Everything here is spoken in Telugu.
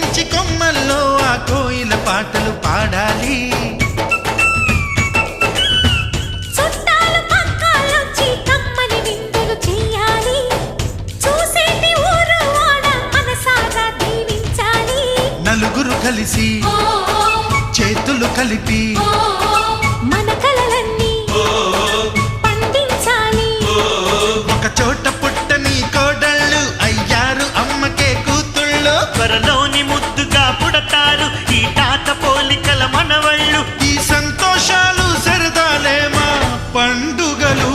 పూజించి కొమ్మల్లో ఆ కోయిల పాటలు పాడాలి. నలుగురు కలిసి చేతులు కలిపి మన కలలన్నీ పండించాలి. ఒక చోట పుట్టని కోడళ్ళు అయ్యారు అమ్మకే కూతుళ్ళు. త్వరలోని ముద్దుగా పుడతారు ఈ తాత పోలికల మనవళ్ళు. ఈ సంతోషాలు సరదాలే మా పండుగలు.